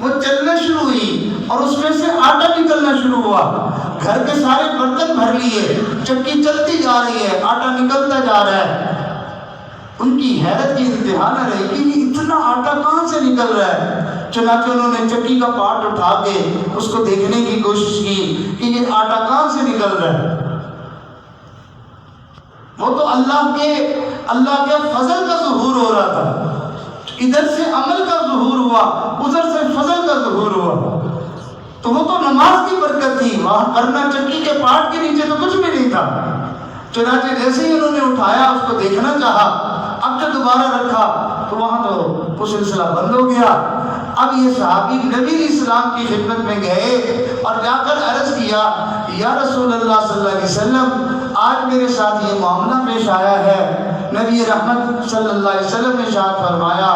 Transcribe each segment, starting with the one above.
وہ چلنا شروع ہوئی اور اس میں سے آٹا نکلنا شروع ہوا. گھر کے سارے برتن بھر لیے, چکی چلتی جا رہی ہے, آٹا نکلتا جا رہا ہے. ان کی حیرت کی انتہا نہ رہی کہ یہ اتنا آٹا کہاں سے نکل رہا ہے. چنانچہ انہوں نے چکی کا پارٹ اٹھا کے اس کو دیکھنے کی کوشش کی کہ یہ آٹا کہاں سے نکل رہا ہے. وہ تو اللہ کے فضل کا ظہور ہو رہا تھا. ادھر سے عمل کا ظہور ہوا, ادھر سے فضل کا ظہور ہوا. تو وہ تو نماز کی برکت تھی, وہاں کرنا چکی کے پارٹ کے نیچے تو کچھ بھی نہیں تھا. چنانچہ جیسے ہی انہوں نے اٹھایا, اس کو دیکھنا چاہا, اب جو دوبارہ رکھا تو وہاں تو وہ سلسلہ بند ہو گیا. اب یہ صحابی نبی علیہ السلام کی خدمت میں گئے اور جا کر عرض کیا, یا رسول اللہ صلی اللہ علیہ وسلم, آج میرے ساتھ یہ معاملہ پیش آیا ہے. نبی رحمت صلی اللہ علیہ وسلم نے ارشاد فرمایا,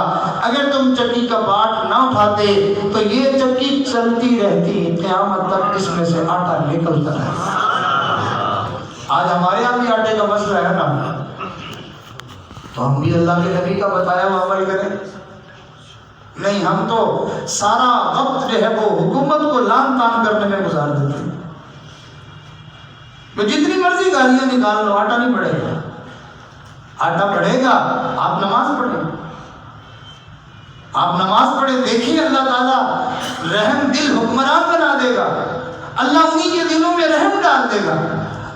اگر تم چکی کا پارٹ نہ اٹھاتے تو یہ چکی چلتی رہتی, قیامت تک اس میں سے آٹا نکلتا رہتا. آج ہمارے یہاں بھی آٹے کا مسئلہ ہے نا, تو ہم بھی اللہ کے نبی کا بتایا ہوا عمل کریں. نہیں, ہم تو سارا وقت جو ہے وہ حکومت کو لان تان کرنے میں گزار دیتے ہیں. وہ جتنی مرضی گالیاں نکال لو, آٹا نہیں پڑے گا. آٹا پڑے گا, آپ نماز پڑھیں, آپ نماز پڑھیں, دیکھیے اللہ تعالیٰ رحم دل حکمران بنا دے گا. اللہ انہی کے دلوں میں رحم ڈال دے گا.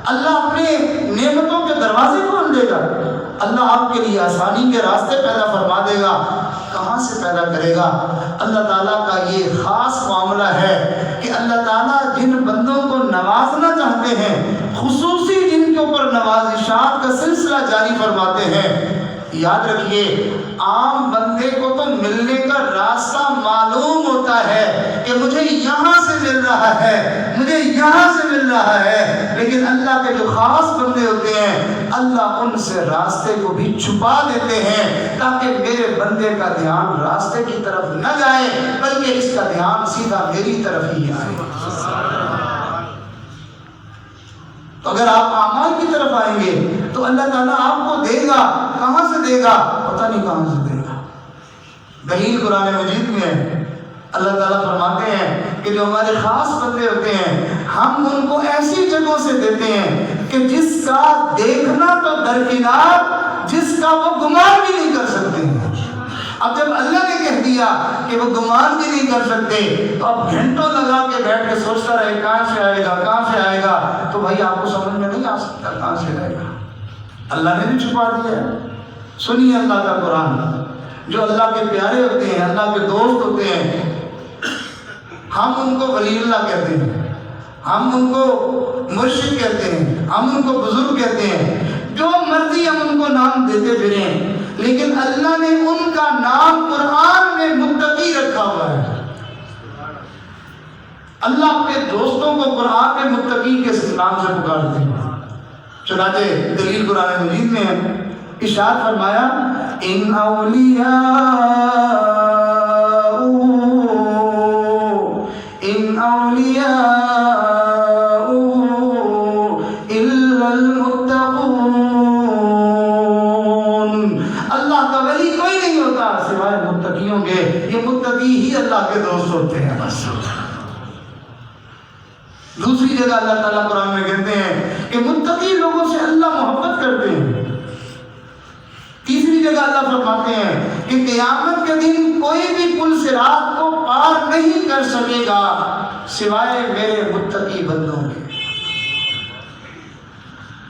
اللہ اپنے نعمتوں کے دروازے کھول دے گا. اللہ آپ کے لیے آسانی کے راستے پیدا فرما دے گا. کہاں سے پیدا کرے گا؟ اللہ تعالیٰ کا یہ خاص معاملہ ہے کہ اللہ تعالیٰ جن بندوں کو نوازنا چاہتے ہیں, خصوصی جن کے اوپر نوازشات کا سلسلہ جاری فرماتے ہیں. یاد رکھیے, عام بندے کو تو ملنے کا راستہ معلوم ہوتا ہے کہ مجھے یہاں سے مل رہا ہے, مجھے یہاں سے مل رہا ہے, لیکن اللہ کے جو خاص بندے ہوتے ہیں, اللہ ان سے راستے کو بھی چھپا دیتے ہیں تاکہ میرے بندے کا دھیان راستے کی طرف نہ جائے, بلکہ اس کا دھیان سیدھا میری طرف ہی آئے. تو اگر آپ اعمال کی طرف آئیں گے تو اللہ تعالیٰ آپ کو دے گا. کہاں سے دے گا؟ پتہ نہیں کہاں سے دے گا. دلیل قرآن مجید میں ہے. اللہ تعالیٰ فرماتے ہیں کہ جو ہمارے خاص بندے ہوتے ہیں, ہم ان کو ایسی جگہوں سے دیتے ہیں کہ جس کا دیکھنا تو درکنار, جس کا وہ گمان بھی نہیں کر سکتے ہیں. اب جب اللہ نے کہہ دیا کہ وہ گمان بھی نہیں کر سکتے, تو اب گھنٹوں لگا کے بیٹھ کے سوچتا رہے کہاں سے آئے گا, کہاں سے آئے گا, تو بھائی آپ کو سمجھ میں نہیں آ سکتا کہاں سے آئے گا. اللہ نے بھی چھپا دیا ہے. سنیے اللہ کا قرآن. جو اللہ کے پیارے ہوتے ہیں, اللہ کے دوست ہوتے ہیں, ہم ان کو ولی اللہ کہتے ہیں, ہم ان کو مرشد کہتے ہیں, ہم ان کو بزرگ کہتے ہیں, جو مرضی ہم ان کو نام دیتے پھریں, لیکن اللہ نے ان کا نام قرآن میں متقی رکھا ہوا ہے. اللہ اپنے دوستوں کو قرآن میں متقی کے نام سے پکارتے ہیں. چنانچہ دلیل قرآن مجید میں ارشاد فرمایا, ان اولیاء الا المتقون. اللہ کا ولی کوئی نہیں ہوتا سوائے متقیوں کے. یہ متقی ہی اللہ کے دوست ہوتے ہیں بس. دوسری جگہ اللہ تعالیٰ قرآن میں کہتے ہیں کہ متقی لوگوں سے اللہ محبت کرتے ہیں. تیسری جگہ اللہ فرماتے ہیں کہ قیامت کے دن کوئی بھی پل صراط کو پار نہیں کر سکے گا سوائے میرے متقی بندوں کے.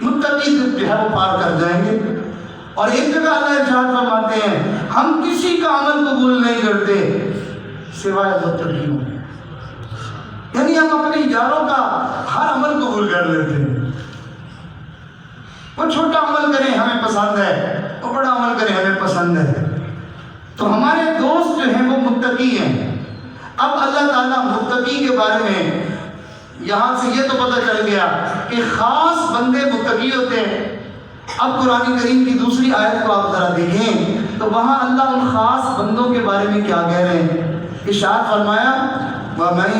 متقی جو ہے وہ پار کر جائیں گے. اور ایک جگہ اللہ ارشاد فرماتے ہیں, ہم کسی کا عمل قبول نہیں کرتے سوائے متقیوں کے. یعنی ہم اپنے یاروں کا ہر عمل قبول کر لیتے ہیں. وہ چھوٹا عمل کریں ہمیں پسند ہے, وہ بڑا عمل کریں ہمیں پسند ہے. تو ہمارے دوست جو ہیں وہ متقی ہیں. اب اللہ تعالیٰ متقی کے بارے میں یہاں سے یہ تو پتہ چل گیا کہ خاص بندے متقی ہوتے ہیں. اب قرآن کریم کی دوسری آیت کو آپ ذرا دیکھیں تو وہاں اللہ ان خاص بندوں کے بارے میں کیا کہہ رہے ہیں. ارشاد فرمایا, وَمَن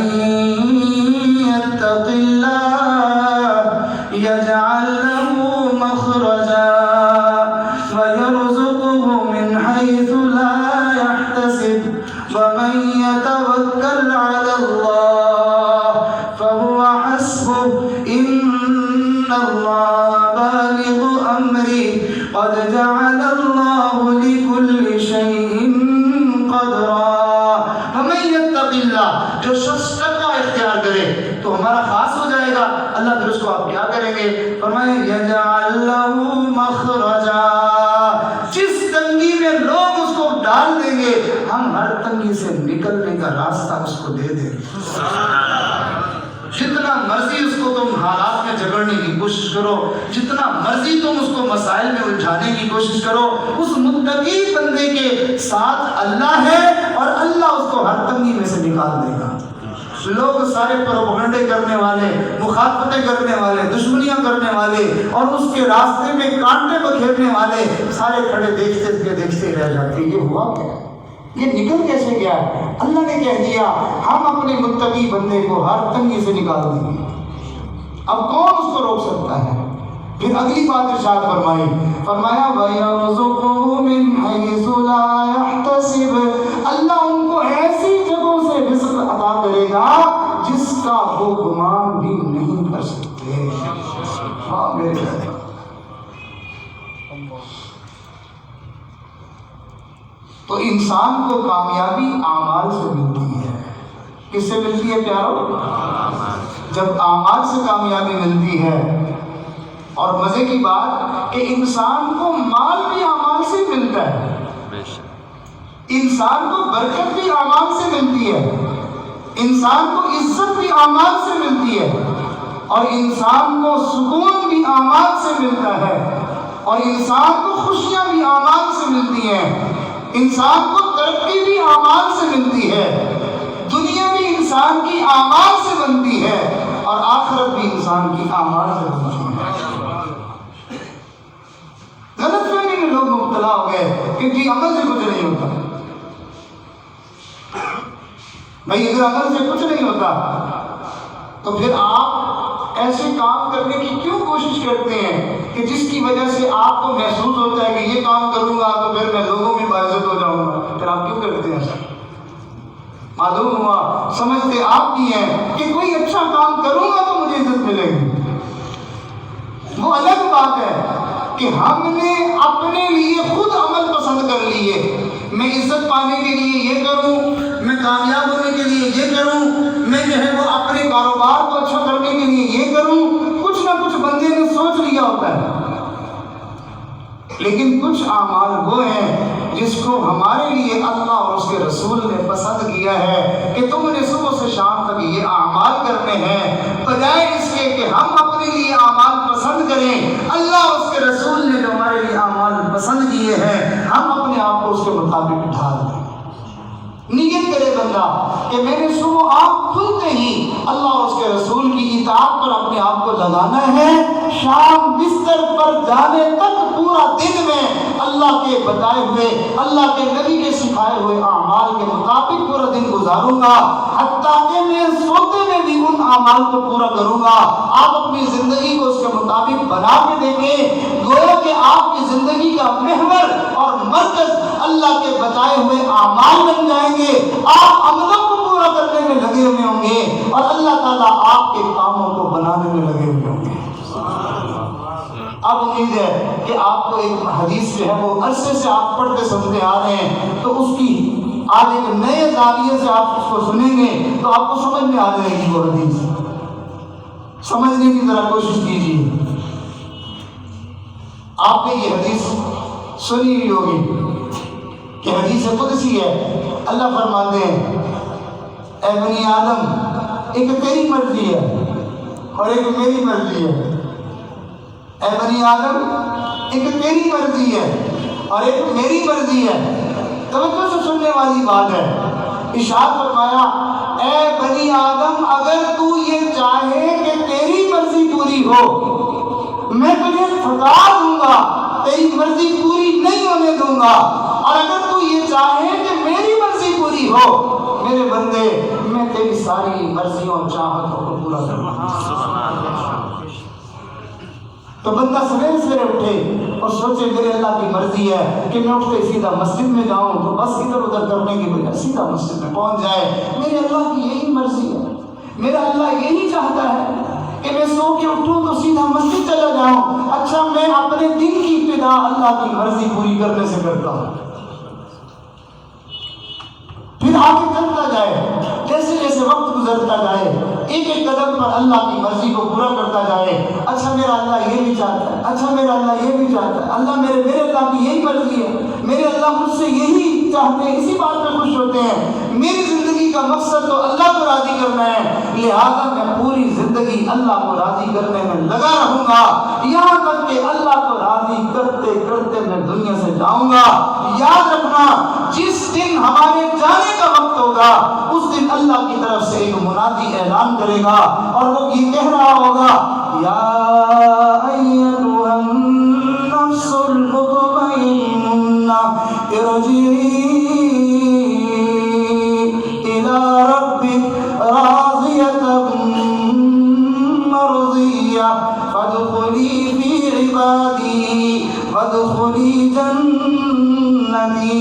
يَتَّقِ اللَّهَ يَجْعَل لَّهُ مَخْرَجًا وَيَرْزُقْهُ مِنْ حَيْثُ لَا يَحْتَسِبُ وَمَن يَتَوَكَّلْ شخص تقوی اختیار کرے تو ہمارا خاص ہو جائے گا. اللہ پھر اس کو آپ کیا کریں گے؟ فرمائے یجعل لہ مخرجا، جس تنگی میں لوگ اس کو ڈال دیں گے ہم ہر تنگی سے نکلنے کا راستہ اس کو دے دیں گے. جتنا مرضی اس کو تم حالات میں جگڑنے کی کوشش کرو، جتنا مرضی تم اس کو مسائل میں الجھانے کی کوشش کرو، اس متقی بندے کے ساتھ اللہ ہے اور اللہ اس کو ہر تنگی میں سے نکال دے گا. لوگ سارے پروپیگنڈے کرنے والے، مخالفتیں کرنے والے، دشمنیاں کرنے والے اور اس کے راستے میں کانٹے بکھیرنے والے سارے کھڑے دیکھتے رہ جاتے. یہ ہوا کیا؟ یہ نکل کیسے گیا؟ اللہ نے کہہ دیا ہم اپنے متقی بندے کو ہر تنگی سے نکال دیں گے. اب کون اس کو روک سکتا ہے؟ پھر اگلی بات ارشاد فرمایا وَيَرْزُقُهُ مِنْ حَيْثُ لَا يَحْتَسِبُ، اللہ ان کو ایسی جگہوں سے رزق عطا کرے گا جس کا وہ گمان بھی نہیں کر سکتے. ہاں میرے بھائی، تو انسان کو کامیابی اعمال سے ملتی ہے. کس سے ملتی ہے پیارو؟ جب اعمال سے کامیابی ملتی ہے. اور مزے کی بات کہ انسان کو مال بھی اعمال سے ملتا ہے، انسان کو برکت بھی اعمال سے ملتی ہے، انسان کو عزت بھی اعمال سے ملتی ہے، اور انسان کو سکون بھی اعمال سے ملتا ہے، اور انسان کو خوشیاں بھی اعمال سے ملتی ہیں، انسان کو ترقی بھی اعمال سے ملتی ہے. دنیا بھی انسان کی اعمال سے بنتی ہے اور آخرت بھی انسان کی اعمال سے بنتی ہے. غلط فہمی میں لوگ مبتلا ہو گئے کہ جی عمل سے کچھ نہیں ہوتا. بھائی اگر عمل سے کچھ نہیں ہوتا تو پھر آپ ایسے کام کرنے کی کیوں کوشش کرتے ہیں کہ جس کی وجہ سے آپ کو محسوس ہوتا ہے کہ یہ کام کروں گا تو پھر میں لوگوں میں باعزت ہو جاؤں گا. پھر آپ کیوں کرتے ہیں ایسا؟ معلوم ہوا سمجھتے آپ بھی ہیں کہ کوئی اچھا کام کروں گا تو مجھے عزت ملے گی. وہ الگ بات ہے کہ ہم نے اپنے لیے خود عمل پسند کر لیے. میں عزت پانے کے لیے یہ کروں، میں کامیاب ہونے کے لیے یہ کروں، میں جو ہے وہ اپنے کاروبار کو اچھا کرنے کے لیے یہ کروں. کچھ نہ کچھ بندے نے سوچ لیا ہوتا ہے. لیکن کچھ اعمال وہ ہیں جس کو ہمارے لیے اللہ اور اس کے رسول نے پسند کیا ہے کہ تم نے صبح سے شام تک یہ اعمال کرنے ہیں، بجائے اس کے کہ ہم اپنے لیے اعمال پسند کریں. اللہ اور اس کے رسول نے جو ہمارے لیے اعمال پسند کیے ہیں ہم اپنے آپ کو اس کے مطابق ڈھال دیں. نیت کرے بندہ کہ میں نے صبح آنکھ کھلتے ہی اللہ اور اس کے رسول کی اطاعت پر اپنے آپ کو لگانا ہے، شام بستر پر جانے تک پورا دن میں اللہ کے بتائے ہوئے، اللہ کے نبی کے سکھائے ہوئے اعمال کے مطابق پورا دن گزاروں گا، حتیٰ کہ میں سوتے میں بھی ان اعمال کو پورا کروں گا. آپ اپنی زندگی کو اس کے مطابق بنا کے دیکھیں، گویا کہ آپ کی زندگی کا محور اور مرکز اللہ کے بتائے ہوئے اعمال بن جائیں گے. آپ عملوں کو پورا کرنے میں لگے ہوئے ہوں گے اور اللہ تعالیٰ آپ کے کاموں کو بنانے میں لگے ہوئے ہوں گے. اب امید ہے کہ آپ کو ایک حدیث جو ہے وہ عرصے سے آپ پڑھتے سنتے آ رہے ہیں تو اس کی آج ایک نئے زاویے سے آپ اس کو سنیں گے تو آپ کو سمجھ میں آ جائے گی. وہ حدیث سمجھنے کی ذرا کوشش کیجیے. آپ نے یہ حدیث سنی ہوئی ہوگی کہ حدیث قدسی ہے. اللہ فرماتے ہیں اے بنی آدم ایک تیری مرضی ہے اور ایک میری مرضی ہے. اے بنی آدم ایک تیری مرضی ہے اور ایک میری مرضی ہے. توجہ سے سننے والی بات ہے. ارشاد فرمایا اے بنی آدم اگر تو یہ چاہے کہ تیری مرضی پوری ہو میں تجھے تھکا دوں گا، تیری مرضی پوری نہیں ہونے دوں گا. اور اگر تو یہ چاہے کہ میری مرضی پوری ہو میرے بندے میں تیری ساری مرضیوں اور چاہتوں کو پورا کروں گا. تو بندہ سویرے سویرے اٹھے اور سوچے میرے اللہ کی مرضی ہے کہ میں اٹھتے سیدھا مسجد میں جاؤں تو بس ادھر ادھر کرنے کی بجائے سیدھا مسجد میں پہنچ جائے. میرے اللہ کی یہی مرضی ہے، میرا اللہ یہی چاہتا ہے کہ میں سو کے اٹھوں تو سیدھا مسجد چلا جاؤں. اچھا میں اپنے دن کی ابتدا اللہ کی مرضی پوری کرنے سے کرتا ہوں، پھر آگے چلتا جائے. جیسے جیسے وقت گزرتا جائے، ایک ایک قدم پر اللہ کی مرضی کو پورا کرتا جائے. اچھا میرا اللہ یہ بھی چاہتا ہے، اچھا میرا اللہ یہ بھی چاہتا ہے، اللہ میرے اللہ کی یہی مرضی ہے، میرے اللہ مجھ سے یہی چاہتے ہیں، اسی بات پہ خوش ہوتے ہیں. میری زندگی کا مقصد تو اللہ کو راضی کرنا ہے، لہذا میں پوری زندگی اللہ کو راضی کرنے میں لگا رہوں گا، یہاں تک کہ اللہ کو راضی کرتے کرتے میں دنیا سے جاؤں گا. یاد رکھنا، جس دن ہمارے جانے کا وقت ہوگا اس دن اللہ کی طرف سے ایک منادی اعلان کرے گا اور وہ یہ کہہ رہا ہوگا، یا ایتھا النفس المطمئنہ ارجعی الی ربک راضیۃ مرضیہ فادخلی فی عبادی وادخلی جنتی.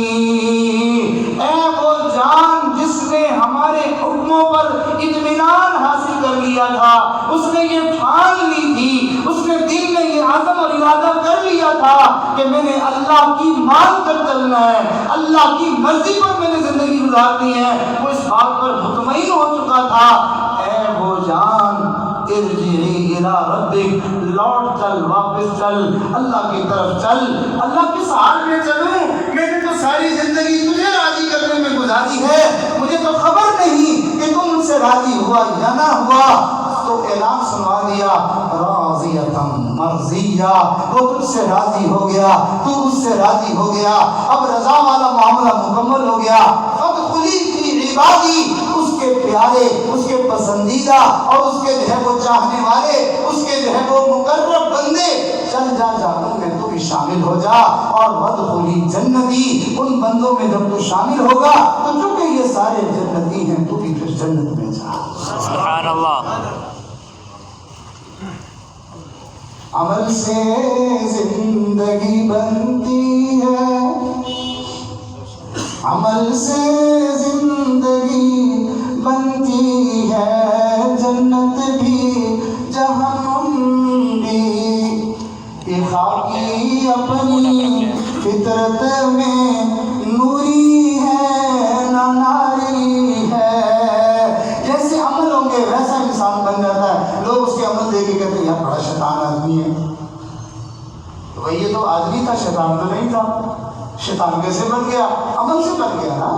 اے وہ جان جس نے ہمارے حکموں پر اطمینان حاصل کر لیا تھا، اس نے یہ ٹھان لی تھی، اس نے دل میں یہ عزم اور ارادہ کر لیا تھا کہ میں نے اللہ کی مان کر چلنا ہے، اللہ کی مرضی پر میں نے زندگی گزارنی ہے، وہ اس بات پر مطمئن ہو چکا تھا. اے وہ جان ارجعی الی ربک، لوٹ چل، واپس چل، اللہ کی طرف چل. اللہ کس حال میں چلوں؟ میں نے تو ساری زندگی تجھے راضی کرنے میں گزاری ہے، مجھے تو خبر نہیں کہ تم مجھ سے راضی ہوا یا نہ ہوا. تو اعلان سنوا دیا، راضیۃ مرضیہ، وہ تجھ سے راضی ہو گیا، تو اس سے راضی ہو گیا، اب رضا والا معاملہ مکمل ہو گیا. فادخلی فی عبادی، اس کے پیارے، اس کے پسندیدہ اور اس کے جو ہے وہ چاہنے والے، اس کے جو ہے وہ مقرب بندے، چل جا جانوں میں تو بھی شامل ہو جا. اور وادخلی جنتی، ان بندوں میں جب تو شامل ہوگا تو چونکہ یہ سارے جنتی ہیں تو بھی پھر جنت میں جا. سبحان اللہ. عمل سے زندگی بنتی ہے، عمل سے زندگی بنتی ہے، جنت بھی جہنم بھی. یہ خاکی اپنی فطرت میں نوری ہے نہ ناری ہے. جیسے عمل ہوں گے ویسا انسان بن جاتا ہے. لوگ اس کے عمل دیکھ کے کہتے ہیں یار بڑا شیطان آدمی ہے. تو بھئی یہ تو آدمی تھا، شیطان تو نہیں تھا. شیطان کیسے بن گیا؟ عمل سے بن گیا نا.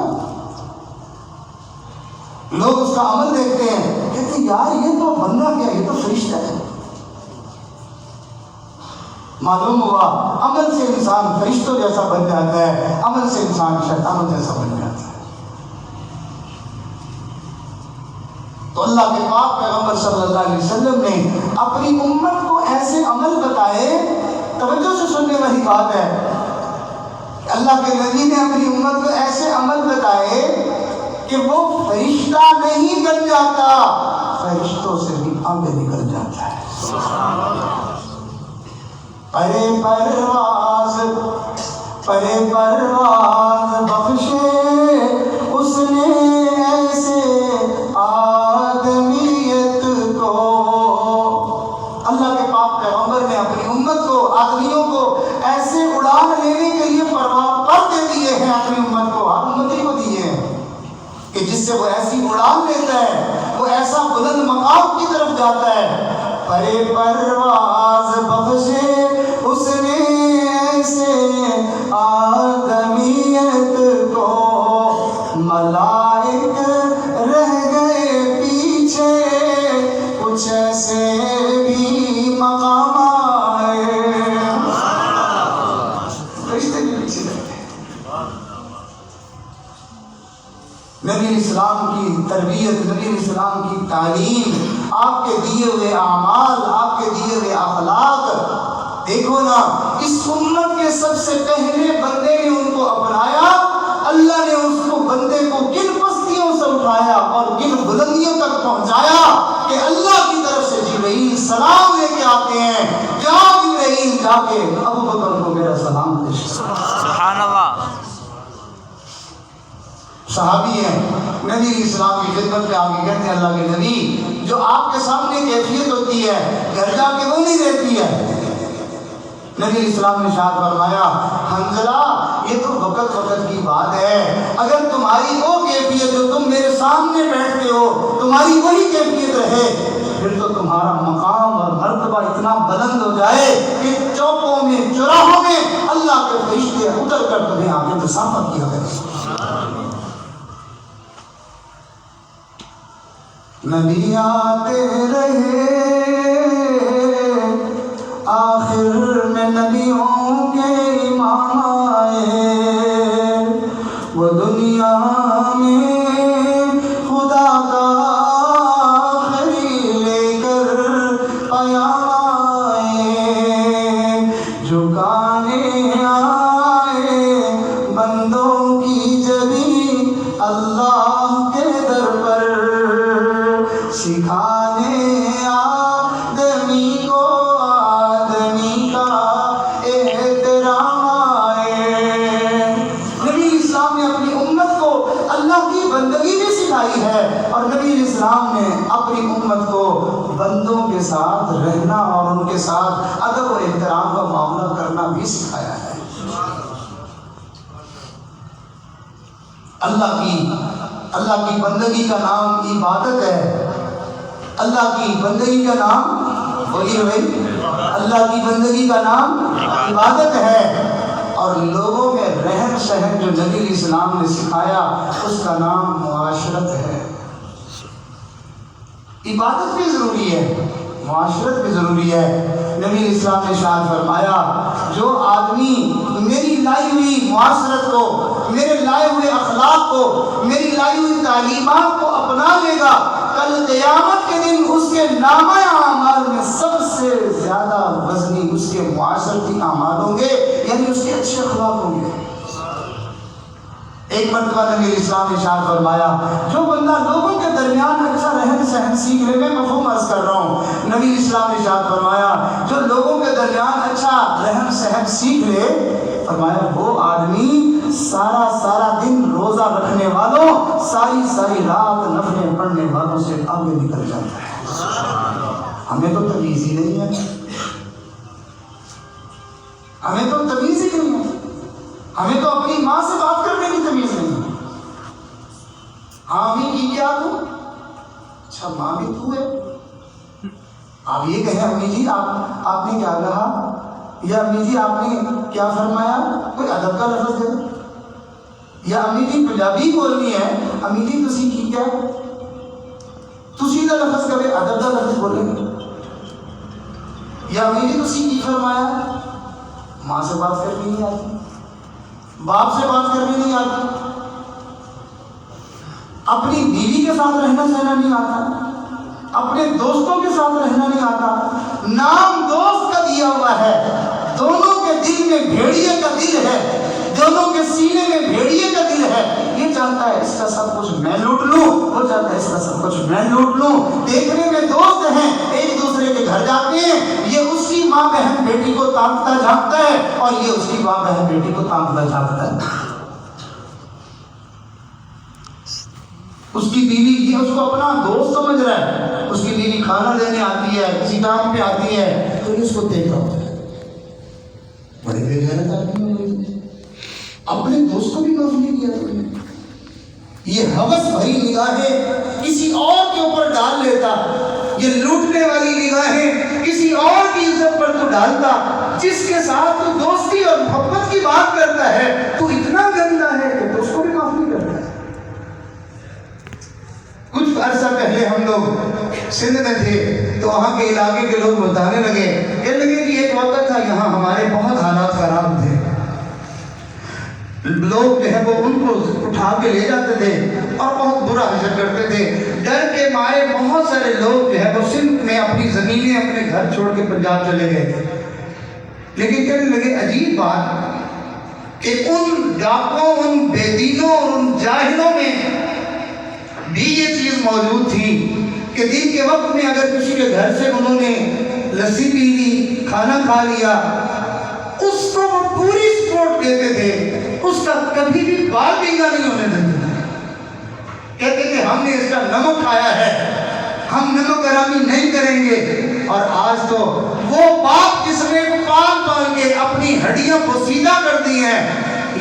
لوگ اس کا عمل دیکھتے ہیں، کہتے ہیں یار یہ تو بننا کیا، یہ تو فرشتہ ہے. معلوم ہوا عمل سے انسان فرشتوں جیسا بن جاتا ہے، عمل سے انسان شیطانوں جیسا بن جاتا ہے. تو اللہ کے پاک پیغمبر صلی اللہ علیہ وسلم نے اپنی امت کو ایسے عمل بتائے. توجہ سے سننے والی بات ہے، اللہ کے نبی نے اپنی امت کو ایسے عمل بتائے کہ وہ فرشتہ نہیں بن جاتا، فرشتوں سے بھی آگے نکل جاتا ہے. پرے پرواز بخشے اس نے ایسے آدمیت کو. اللہ کے پاک پیغمبر نے اپنی امت کو، آدمیوں کو ایسے اڑان لینے کے لیے پر دے دیے ہیں، اپنی امت کو، ہر امتی کو دیے ہیں کہ جس سے وہ ایسی اڑان لیتا ہے، وہ ایسا بلند مقام کی طرف جاتا ہے. پرے پرواز بخشے اس نے ایسے آدمیت کو، ملائک رہ گئے پیچھے، کچھ ایسے بھی مقام آئے. فرشتے بھی پیچھے رہتے ہیں. نبی اسلام کی تربیت، نبی اسلام کی تعلیم، آپ کے دیے ہوئے اعمال، آپ کے دیے ہوئے اخلاق، دیکھو نا اس امت کے سب سے پہلے بندے نے ان کو اپنایا. اللہ نے اس کو بندے کو کن پستیوں سے اٹھایا اور کن بلندیوں تک پہنچایا کہ اللہ کی طرف سے جبرائیل سلام لے کے آتے ہیں. جا جبرائیل، جا کے ابو بکر کو میرا سلام دے. سبحان اللہ. صحابی ہیں، نبی اسلام کی خدمت میں آگے کہتے ہیں اللہ کے نبی، جو آپ کے سامنے کیفیت ہوتی ہے گھر جا کے وہ نہیں رہتی ہے. نبی اسلام نے ارشاد فرمایا، حنظلہ یہ تو وقت کی بات ہے، اگر تمہاری وہ کیفیت جو تم میرے سامنے بیٹھتے ہو تو رہے پھر تو تمہارا مقام اور مرتبہ اتنا بلند ہو جائے کہ چوکوں میں چوراہوں میں اللہ کے فرشتے اتر کر تمہیں آگے مسافت کیا کریں۔ نبی آتے رہے آخر میں نبیوں کے امام آئے، وہ دنیا میں خدا کا آخری لے کر پیام آئے، جھکانے آئے بندوں کی جبیں اللہ کے در پر، سکھانے آدمی کو آدمی کا احترام آئے۔ نبی اسلام نے اپنی امت کو اللہ کی بندگی بھی سکھائی ہے، اور نبی اسلام نے اپنی امت کو بندوں کے ساتھ رہنا اور ان کے ساتھ ادب و احترام کا معاملہ کرنا بھی سکھایا ہے۔ اللہ کی بندگی کا نام عبادت ہے۔ اللہ کی بندگی کا نام بولیے بھائی، اللہ کی بندگی کا نام عبادت ہے، اور لوگوں میں رہن سہن جو نبی اسلام نے سکھایا اس کا نام معاشرت ہے۔ عبادت بھی ضروری ہے، معاشرت بھی ضروری ہے۔ نبی اسلام نے ارشاد فرمایا جو آدمی میری لائی ہوئی معاشرت کو، میرے لائے ہوئے اخلاق کو، میری لائی ہوئی تعلیمات کو اپنا لے گا، کل قیامت کے دن اس کے نامہ اعمال میں سب سے زیادہ وزنی اس کے معاشرتی اعمال ہوں گے، یعنی اس کے اچھے اخلاق ہوں گے۔ ایک مرتبہ نبی اسلام نے ارشاد فرمایا جو بندہ لوگوں کے درمیان اچھا رہن سہن سیکھ لے، میں مفہوم عرض کر رہا ہوں، نبی اسلام نے ارشاد فرمایا جو لوگوں کے درمیان اچھا رہن سہن سیکھ لے، فرمایا وہ آدمی سارا دن روزہ رکھنے والوں، ساری رات نفلیں پڑھنے والوں سے آگے نکل جاتا ہے۔ ہمیں تو تمیز ہی نہیں ہے، ہمیں تو تمیز ہی نہیں ہے، ہمیں تو اپنی ماں سے بات کرنے کی تمیز نہیں ہے۔ ہاں امی کی کیا تو؟ اچھا ماں بھی تو ہے؟ آپ یہ کہیں امی جی آپ نے کیا کہا، یا امی جی آپ نے کیا فرمایا، کوئی ادب کا لفظ دے، یا امی جی پنجابی بولنی ہے، امی جی تسی کی کیا، تسی کا لفظ کبھی ادب کا لفظ بولیں گے، یا امی جی تسی کی فرمایا۔ ماں سے بات کرنی نہیں آتی، باپ سے بات کرنی نہیں آتی، اپنی بیوی کے ساتھ رہنا سہنا نہیں آتا، اپنے دوستوں کے ساتھ رہنا نہیں آتا۔ نام دوست کا دیا ہوا ہے، دونوں کے دل میں بھیڑیے کا دل ہے، دونوں کے سینے میں بھیڑیے کا دل ہے، یہ چاہتا ہے اس کا سب کچھ میں لوٹ لوں، وہ چاہتا ہے اس کا سب کچھ میں لوٹ لوں۔ دیکھنے میں دوست ہیں، ایک دوسرے کے گھر جاتے ہیں، یہ اس کی ماں بہن بیٹی کو تانکتا جھانکتا ہے، اور یہ اس کی ماں بہن بیٹی کو تانکتا جھانکتا ہے۔ اس کی بیوی یہ اس کو اپنا دوست سمجھ رہا ہے، اس کی بیوی کھانا دینے آتی ہے، کسی کام پہ آتی ہے تو یہ اس کو دیکھ رہا ہوتا ہے۔ بڑے بے غیرت آدمی ہیں، اپنے دوست کو بھی معاف نہیں کیا تم نے۔ یہ ہوس بھری نگاہیں کسی اور کے اوپر ڈال لیتا، یہ لوٹنے والی نگاہیں کسی اور کی عزت پر تو ڈالتا، جس کے ساتھ تو دوستی اور محبت کی بات کرتا ہے تو اتنا گندا ہے کہ دوست کو بھی معاف نہیں کرتا ہے۔ کچھ عرصہ پہلے ہم لوگ سندھ میں تھے تو وہاں کے علاقے کے لوگ بتانے لگے، کہنے لگے کہ ایک وقت تھا یہاں ہمارے بہت حالات خراب تھے، لوگ جو ہے وہ ان کو اٹھا کے لے جاتے تھے اور بہت برا حشر کرتے تھے، ڈر کے مارے بہت سارے لوگ جو ہے وہ سندھ میں اپنی زمینیں اپنے گھر چھوڑ کے پنجاب چلے گئے تھے۔ لیکن کہنے لگے عجیب بات کہ ان ڈاکوں، ان بے دینوں اور ان جاہلوں میں بھی یہ چیز موجود تھی کہ دن کے وقت میں اگر کسی کے گھر سے انہوں نے لسی پی لی، کھانا کھا لیا، اس کو وہ پوری سپورٹ دیتے تھے، اس کا کبھی بھی بال بینگا نہیں ہونے دیتے تھے، کہتے کہ ہم نے اس کا نمک کھایا ہے، ہم نمک حرامی نہیں کریں گے۔ اور آج تو وہ باپ جس نے پال پال کے اپنی ہڈیاں کو سیدھا کر دی ہیں،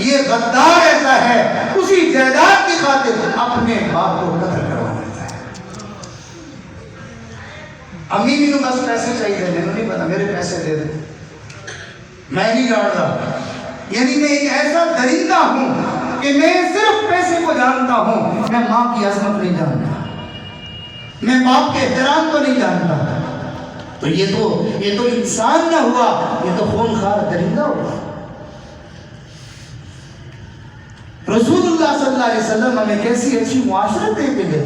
یہ غدار ایسا ہے اسی جائیداد کی خاطر اپنے باپ کو قتل کروا دیتا ہے۔ امی بھی بس پیسے چاہیے، میں نہیں پتا، میرے پیسے دے دے، میں نہیں جانتا. یعنی میں ایک ایسا درندہ ہوں کہ میں صرف پیسے کو جانتا ہوں، میں ماں کی عظمت نہیں جانتا، میں باپ کے احترام کو نہیں جانتا. تو یہ تو انسان نہ ہوا، یہ تو خونخوار درندہ ہوا. رسول اللہ صلی اللہ علیہ وسلم ہمیں کیسی اچھی معاشرت دے کے گئے.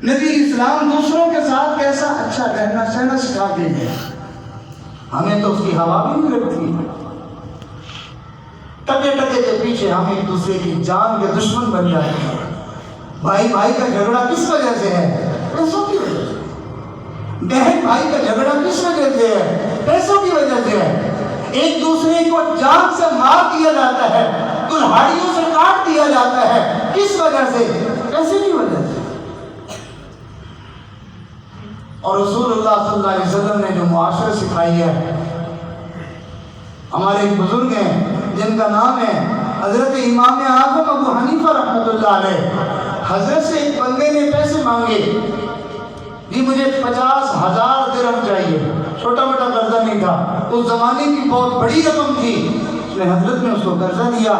نبی اسلام دوسروں کے ساتھ کیسا اچھا رہنا سہنا سکھا کے گئے. ہمیں تو اس کی ہوا بھی نہیں لگتی. ٹکے ٹکے کے پیچھے ہم ایک دوسرے کی جان کے دشمن بن جاتے ہیں. بھائی بھائی کا جھگڑا کس وجہ سے ہے؟ پیسوں کی وجہ سے. بہن بھائی کا جھگڑا کس وجہ سے ہے؟ پیسوں کی وجہ سے ہے. ایک دوسرے کو جان سے مار دیا جاتا ہے، کلہاڑیوں سے کاٹ دیا جاتا ہے، کس وجہ سے؟ پیسے کی وجہ سے. اور رسول اللہ صلی اللہ علیہ وسلم نے جو معاشرت سکھائی ہے، ہمارے ایک بزرگ ہیں جن کا نام ہے حضرت امام اعظم ابو حنیفہ رحمۃ اللہ علیہ. حضرت سے ایک بندے نے پیسے مانگے، جی مجھے 50,000 درہم چاہیے. چھوٹا موٹا قرضہ نہیں تھا، اس زمانے کی بہت بڑی رقم تھی. اس نے حضرت نے اس کو قرضہ دیا.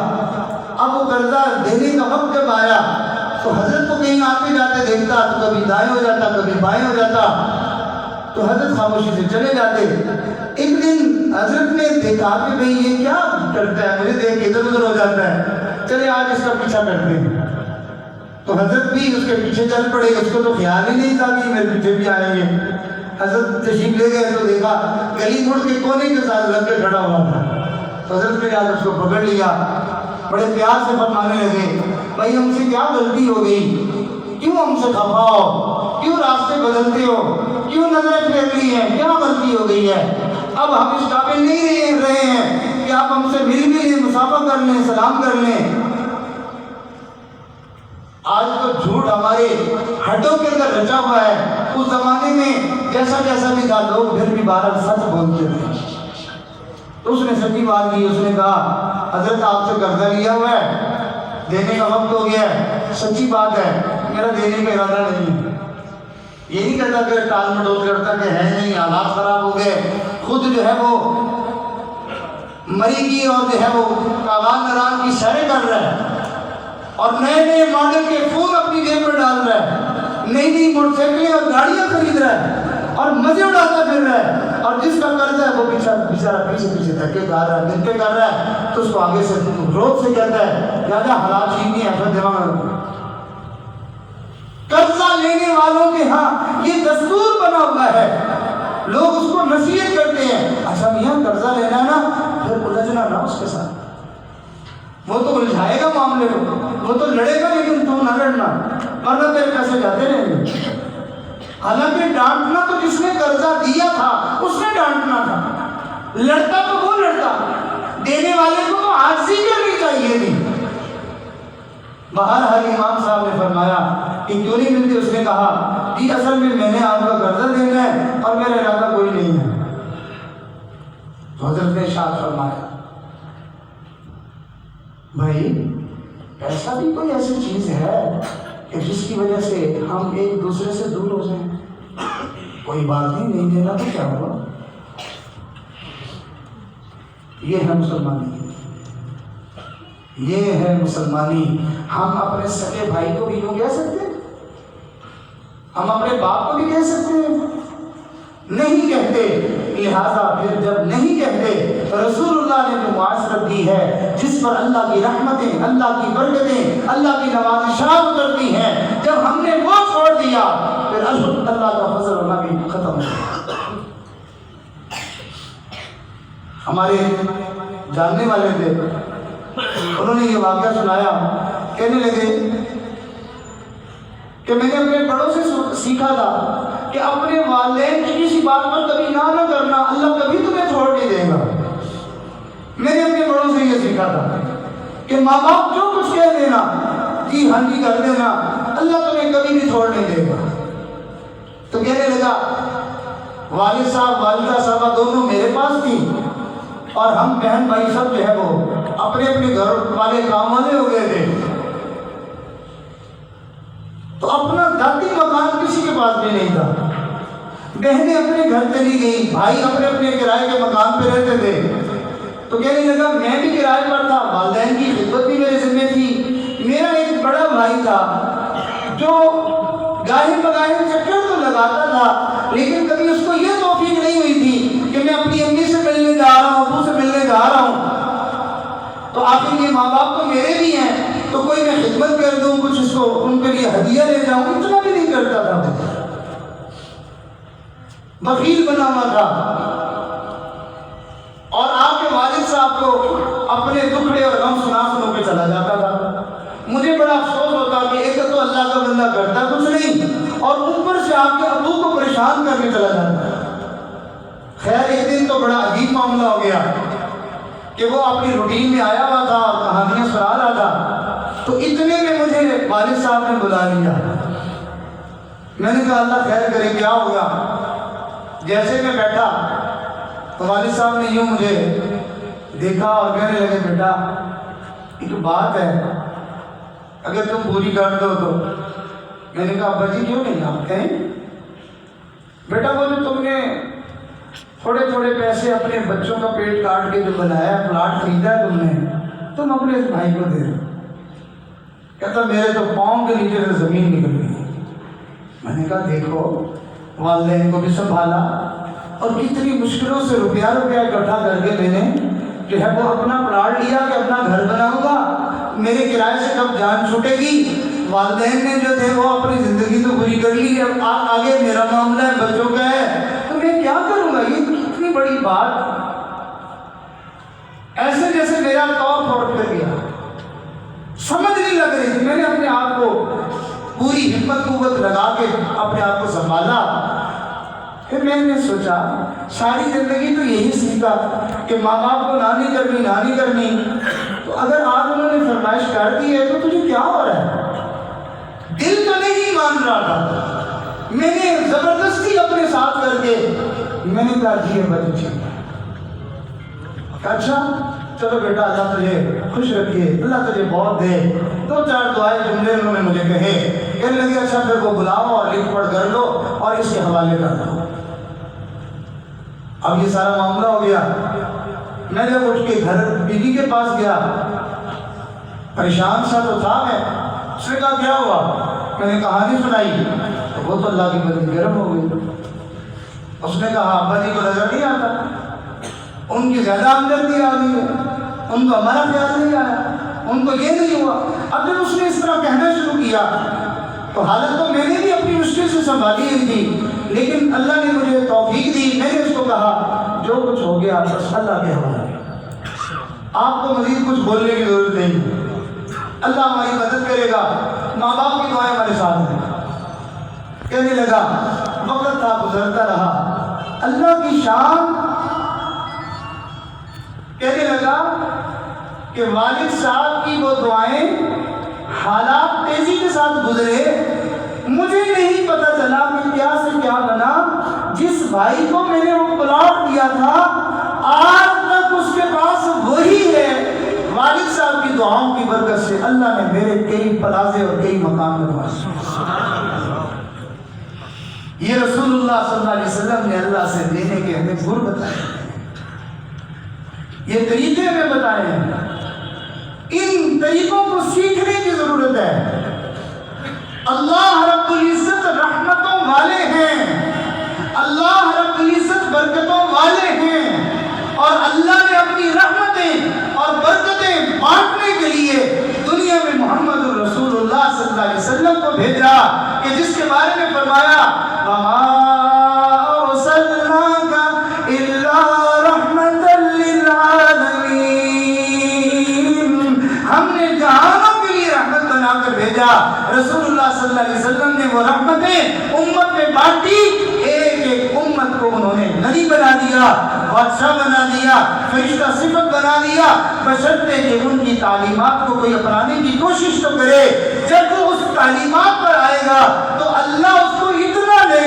اب وہ قرضہ دینے کا وقت جب آیا تو حضرت کو کہیں آتے جاتے دیکھتا تو کبھی دائیں ہو جاتا کبھی بائیں ہو جاتا، تو حضرت خاموشی سے چلے جاتے. ایک دن حضرت نے دیکھا کہ بھئی یہ کیا کرتا ہے، مجھے دیکھ کے ادھر ادھر ہو جاتا ہے، چلے آج اس کا پیچھا کرتے ہیں. تو حضرت بھی اس کے پیچھے چل پڑے. اس کو تو خیال ہی نہیں تھا کہ میرے پیچھے بھی آئیں گے. حضرت تشریف لے گئے تو دیکھا گلی مڑ کے کونے کے ساتھ لگ کے کھڑا ہوا تھا. تو حضرت نے آج اس کو پکڑ لیا، بڑے پیار سے فرمانے لگے، بھائی ہم سے کیا غلطی ہو گئی، کیوں ہم سے خفا ہو، کیوں راستے بدلتے ہو، کیوں نظریں پھیر لی ہیں، کیا غلطی ہو گئی ہے؟ اب ہم اس قابل نہیں رہے ہیں کہ آپ ہم سے مل بھی لیں، مسافہ کر لیں، سلام کر لیں. آج تو جھوٹ ہمارے ہڈوں کے اندر رچا ہوا ہے. اس زمانے میں جیسا جیسا بھی تھا لوگ پھر بھی 12 سچ بولتے تھے. تو اس نے سچی بات کی. اس نے کہا حضرت آپ سے قرضہ لیا ہوا ہے، دینے کا وقت ہو گیا ہے، سچی بات ہے میرا دینے کا ارادہ نہیں ہے. یہ نہیں کہتا کہ ٹال مٹول کرتا کہ ہے نہیں، حالات خراب ہو گئے، خود جو ہے وہ مری کی اور جو ہے وہ کاغان نران کی سیریں کر رہا ہے اور نئے نئے ماڈل کے فون اپنی جیب میں ڈال رہا ہے، نئی نئی موٹر سائیکلیں اور گاڑیاں خرید رہا ہے اور مزے اڑاتا پھر رہا ہے. اور جس کا قرض ہے وہ بیچارہ پیچھے دھکے کھا رہا ہے، منتیں کر رہا ہے، تو اس کو آگے سے روک سے کہتا ہے زیادہ حالات ٹھیک نہیں ہے، پھر دماغ. قرضہ لینے والوں کے ہاں یہ دستور بنا ہوا ہے، لوگ اس کو نصیحت کرتے ہیں، اچھا میاں قرضہ لینا نا پھر الجھنا نہ اس کے ساتھ، وہ تو الجھائے گا معاملے کو، وہ تو لڑے گا لیکن تو نہ لڑنا ورنہ تیرے پیسے جاتے رہیں گے. حالانکہ ڈانٹنا تو جس نے قرضہ دیا تھا اس نے ڈانٹنا تھا، لڑتا تو وہ لڑتا، دینے والے کو تو عاجزی کرنی چاہیے تھی. بہرحال امام صاحب نے فرمایا کہ کیوں نہیں ملتی. اس نے کہا جی اصل میں نے آپ کا قرضہ دینا ہے اور میرا ارادہ کوئی نہیں ہے. تو حضرت نے ارشاد فرمایا بھائی ایسا بھی کوئی ایسی چیز ہے کہ جس کی وجہ سے ہم ایک دوسرے سے دور ہو جائیں؟ کوئی بات نہیں دینا تو کیا ہوا. یہ ہے مسلمانی، یہ ہے مسلمانی. ہم اپنے سگے بھائی کو بھی یوں کہہ سکتے ہیں، ہم اپنے باپ کو بھی کہہ سکتے ہیں؟ نہیں کہتے. لہذا پھر جب نہیں کہتے، رسول اللہ نے جو معاشرت دی ہے جس پر اللہ کی رحمتیں، اللہ کی برکتیں، اللہ کی نوازشات اترتی ہیں، جب ہم نے وہ چھوڑ دیا پھر اللہ کا فضل ہونا بھی ختم ہو گیا. ہمارے جاننے والے تھے، انہوں نے یہ واقعہ سنایا، کہنے لگے کہ میں نے اپنے بڑوں سے سیکھا تھا کہ اپنے والدین کی کسی بات پر کبھی نہ کرنا، اللہ کبھی تمہیں چھوڑ نہیں دے گا. میں نے اپنے بڑوں سے یہ سیکھا تھا کہ ماں باپ جو کچھ کہہ دینا جی ہاں جی کر دینا، اللہ تمہیں کبھی بھی چھوڑ نہیں دے گا. تو کہنے لگا والد صاحب والدہ صاحبہ دونوں میرے پاس تھی اور ہم بہن بھائی سب جو ہے وہ اپنے اپنے گھر والے کام والے ہو گئے تھے، تو اپنا ذاتی مکان کسی کے پاس بھی نہیں تھا. بہنیں اپنے گھر چلی گئی، بھائی اپنے اپنے کرائے کے مکان پہ رہتے تھے، تو کہنے لگا میں بھی کرائے پر تھا، والدین کی خدمت بھی میرے ذمہ تھی، میرا ایک بڑا بھائی تھا جو گاہے بگاہے چکر تو لگاتا تھا، لیکن کبھی اس کو یہ توفیق نہیں ہوئی تھی کہ میں اپنی امی سے ملنے جا رہا ہوں، ابو سے ملنے جا رہا ہوں، تو آخر یہ ماں باپ تو میرے بھی ہیں، تو کوئی میں خدمت کر دوں، کچھ اس کو ان کے لیے ہدیہ لے جاؤں، اتنا بھی نہیں کرتا تھا، بخیل بنا ہوا تھا، اور آپ کے والد صاحب کو اپنے دکھڑے اور غم سنا کے چلا جاتا تھا۔ مجھے بڑا افسوس ہوتا کہ ایک تو اللہ کا بندہ کرتا کچھ نہیں، اور اوپر سے آپ کے ابو کو پریشان کر کے چلا جاتا۔ خیر ایک دن تو بڑا عجیب معاملہ ہو گیا کہ وہ اپنی روٹین میں آیا ہوا تھا اور کہانیاں سنا رہا تھا، تو اتنے میں مجھے والد صاحب نے بلا لیا۔ میں نے کہا اللہ خیر کرے، کیا ہوگا؟ جیسے میں بیٹھا تو والد صاحب نے یوں مجھے دیکھا اور کہنے لگے بیٹا ایک بات ہے، اگر تم پوری کر دو تو۔ میں نے کہا ابا جی کیوں نہیں، آپ کہیں؟ بیٹا وہ جو تم نے تھوڑے تھوڑے پیسے اپنے بچوں کا پیٹ کاٹ کے جو بنایا، پلاٹ خریدا ہے تم نے، تم اپنے اس بھائی کو دے دو۔ کہتا میرے تو پاؤں کے نیچے سے زمین نکل گئی۔ میں نے کہا دیکھو والدین کو بھی سنبھالا اور کتنی مشکلوں سے روپیہ اکٹھا کر کے میں نے جو ہے وہ اپنا پلاٹ لیا کہ اپنا گھر بناؤں گا، میرے کرائے سے کب جان چھوٹے گی۔ والدین نے جو تھے وہ اپنی زندگی تو پوری کر لی، اب آگے میرا معاملہ ہے، بچوں کا ہے، تو میں کیا کروں گا؟ یہ اتنی بڑی بات، ایسے جیسے میرا طور پھوڑ کر گیا، سمجھ نہیں لگ رہی تھی۔ میں نے اپنے آپ کو پوری ہمت قوت لگا کے اپنے آپ کو سنبھالا۔ پھر میں نے سوچا ساری زندگی تو یہی سیکھا کہ ماں باپ کو نانی کرنی، تو اگر آج انہوں نے فرمائش کر دی ہے تو تجھے کیا ہو رہا ہے؟ دل تو نہیں مان رہا تھا، میں نے زبردستی اپنے ساتھ کر کے میں نے کہا جی بچی، اچھا چلو بیٹا اللہ تجھے خوش رکھیے، اللہ تجھے بہت دے۔ دو چار دعائیں جملے انہوں نے مجھے کہے، کہنے لگے اچھا پھر وہ بلاؤ اور لکھ پڑھ کر لو اور اس کے حوالے کر دو۔ اب یہ سارا معاملہ ہو گیا۔ میں جب اٹھ کے گھر بیوی کے پاس گیا، پریشان سا تو تھا میں، اس نے کہا کیا ہوا؟ میں نے کہانی سنائی تو وہ تو اللہ کی بندی گرم ہو گئی۔ اس نے کہا ابا جی کو نظر نہیں آتا، ان کی زیادہ ہمدردی آ گئی ہے، ان کو ہمارا خیال نہیں آیا، ان کو یہ نہیں ہوا۔ اب جب اس نے اس طرح کہنا شروع کیا تو حالت تو میں نے بھی اپنی مشکل سے سنبھالی ہوئی تھی، لیکن اللہ نے مجھے توفیق دی۔ میں نے اس کو کہا جو کچھ ہو گیا بس اللہ کے حوالے، آپ کو مزید کچھ بولنے کی ضرورت نہیں، اللہ ہماری مدد کرے گا، ماں باپ کی دعائیں ہمارے ساتھ ہیں۔ کہنے لگا وقت تھا گزرتا رہا، اللہ کی شان کہنے لگا کہ والد صاحب کی وہ دعائیں حالات تیزی کے ساتھ گزرے، مجھے نہیں پتا چلا کہ کیا سے کیا بنا۔ جس بھائی کو میں نے وہ پلاٹ دیا تھا آج تک اس کے پاس وہی ہے۔ والد صاحب کی دعاؤں کی برکت سے اللہ نے میرے کئی پلازے اور کئی مقام بنوائے۔ یہ رسول اللہ صلی اللہ علیہ وسلم نے اللہ سے دینے کے ہمیں گر بتائے، یہ طریقے ہمیں بتائے ہیں، ان طریقوں کو سیکھنے کی ضرورت ہے۔ اللہ رب العزت رحمتوں والے ہیں، اللہ رب العزت برکتوں والے ہیں، اور اللہ نے اپنی رحمتیں اور برکتیں بانٹنے کے لیے دنیا میں محمد رسول اللہ صلی اللہ علیہ وسلم کو بھیجا، کہ جس کے بارے میں فرمایا وَمَا أَرْسَلْنَاكَ إِلَّا رَحْمَةً لِلْعَالَمِينَ، ہم نے جہانوں کے لیے رحمت بنا کر بھیجا۔ رسول اللہ صلی اللہ علیہ وسلم نے وہ رحمتیں امت میں بانٹی، ایک ایک امت کو انہوں نے نبی بنا دیا، بادشاہ بنا دیا، فرشتہ صفت بنا دیا، بشرطے کہ ان کی تعلیمات کو کوئی اپنانے کی کوشش تو کرے۔ جب وہ اس تعلیمات پر آئے گا تو اللہ اس کو اتنا دے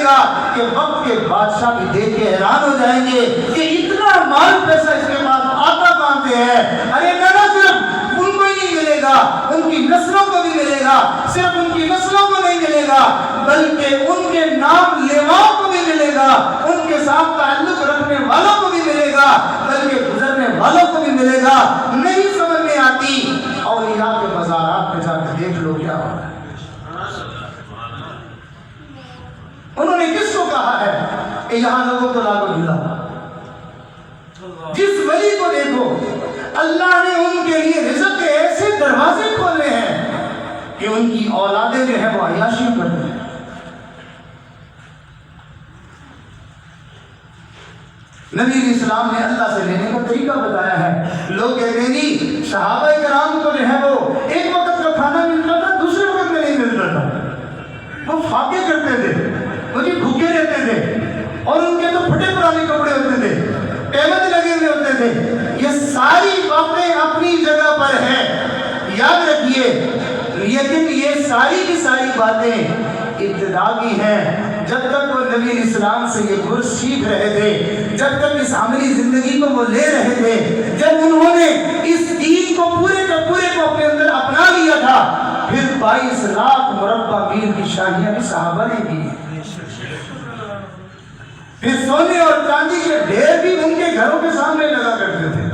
گا کہ وقت کے بادشاہ بھی دیکھ کے حیران ہو جائیں گے کہ اتنا مال پیسہ اس کے پاس آتا کہاں سے ہے؟ ارے نہ صرف ان کو ہی نہیں ملے ملے گا ان کی نسلوں کو بھی ملے گا. صرف ان کی نسلوں کو نہیں ملے گا بلکہ ان کے نام لیواؤں کو بھی ملے گا, ان کے ساتھ تعلق رکھنے والوں کو بھی ملے گا, بلکہ گزرنے والوں کو بھی ملے گا. نہیں سمجھ میں آتی اولیاء کے مزارات میں جا کے دیکھ لو کیا ہو رہا ہے. انہوں نے کس کو کہا ہے کہ یہاں لوگوں کو لاگو جھولا, جس ولی کو دیکھو اللہ نے ان کے لیے رزق کے ایسے دروازے کھولے ہیں کہ ان کی اولادیں جو ہیں وہ عیاشی کرتے ہیں. نبی علیہ السلام نے اللہ سے لینے کا طریقہ بتایا ہے. لوگ کہتے ہیں جی صحابہ کرام کو جو ہے وہ ایک وقت کا کھانا ملتا تھا, دوسرے وقت میں نہیں ملتا تھا, وہ فاقے کرتے تھے, وہ جی بھوکے رہتے تھے, اور ان کے تو پھٹے پرانے کپڑے ہوتے تھے, قیمت لگے ہوئے ہوتے تھے. یہ ساری باتیں اپنی جگہ پر ہیں, یاد رکھیے. لیکن یہ ساری کی ساری باتیں ابتدا کی ہیں. جب تک وہ نبی علیہ السلام سے یہ گرز سیکھ رہے تھے, جب تک اس عملی زندگی کو وہ لے رہے تھے, جب انہوں نے اس دین کو پورے کے پورے کو اپنے اندر اپنا لیا تھا, پھر 22 لاکھ مربع میل کی شاہیاں بھی صحابہ نے کی. پھر سونے اور چاندی کے ڈھیر بھی ان کے گھروں کے سامنے لگا کرتے تھے.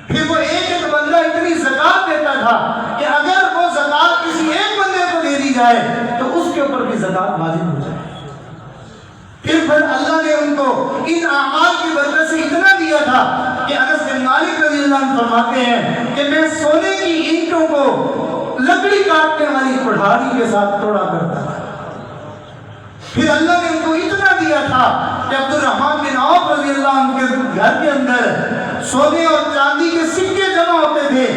پھر وہ ایک ایک بندہ اتنی زکات دیتا تھا کہ اگر وہ زکات کسی ایک بندے کو دے دی جائے تو اس کے اوپر بھی زکات واجب ہو جائے. پھر اللہ نے ان کو ان اعمال کی برکت سے اتنا دیا تھا کہ انس بن مالک رضی اللہ عنہ فرماتے ہیں کہ میں سونے کی اینٹوں کو لکڑی کاٹنے والی کڑھائی کے ساتھ توڑا کرتا تھا. پھر اللہ نے ان کو اتنا دیا تھا کہ عبد الرحمن بن عوف رضی اللہ عنہ کے گھر کے اندر سونے اور چاندی کے سکے جمع ہوتے تھے.